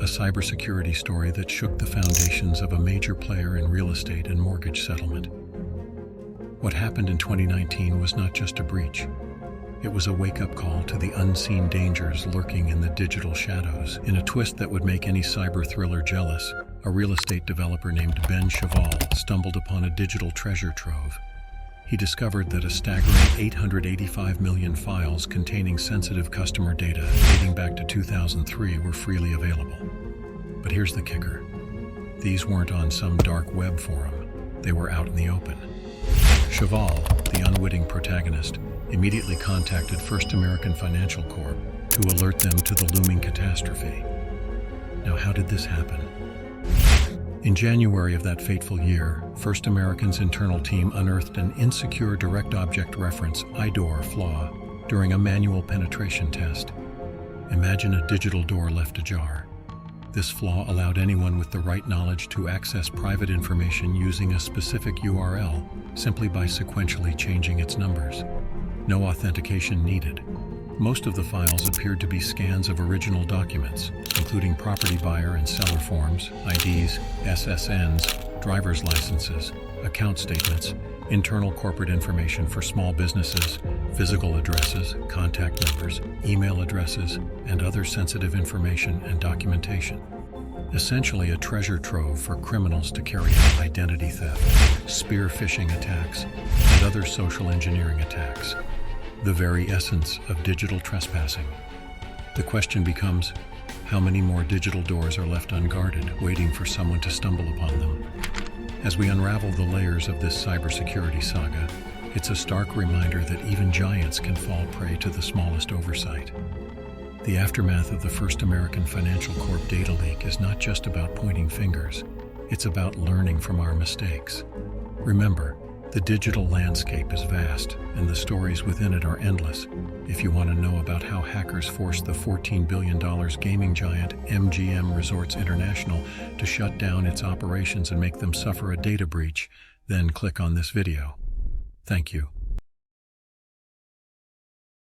a cybersecurity story that shook the foundations of a major player in real estate and mortgage settlement. What happened in 2019 was not just a breach. It was a wake-up call to the unseen dangers lurking in the digital shadows. In a twist that would make any cyber thriller jealous, a real estate developer named Ben Cheval stumbled upon a digital treasure trove. He discovered that a staggering 885 million files containing sensitive customer data dating back to 2003 were freely available. But here's the kicker. These weren't on some dark web forum. They were out in the open. Cheval, the unwitting protagonist, immediately contacted First American Financial Corp to alert them to the looming catastrophe. Now, how did this happen? In January of that fateful year, First American's internal team unearthed an insecure direct object reference (IDOR) flaw during a manual penetration test. Imagine a digital door left ajar. This flaw allowed anyone with the right knowledge to access private information using a specific URL simply by sequentially changing its numbers. No authentication needed. Most of the files appeared to be scans of original documents, including property buyer and seller forms, IDs, SSNs, driver's licenses, account statements, internal corporate information for small businesses, physical addresses, contact numbers, email addresses, and other sensitive information and documentation. Essentially a treasure trove for criminals to carry out identity theft, spear phishing attacks, and other social engineering attacks. The very essence of digital trespassing. The question becomes, how many more digital doors are left unguarded, waiting for someone to stumble upon them? As we unravel the layers of this cybersecurity saga, it's a stark reminder that even giants can fall prey to the smallest oversight. The aftermath of the First American Financial Corp data leak is not just about pointing fingers, it's about learning from our mistakes. Remember, the digital landscape is vast, and the stories within it are endless. If you want to know about how hackers forced the $14 billion gaming giant MGM Resorts International to shut down its operations and make them suffer a data breach, then click on this video. Thank you.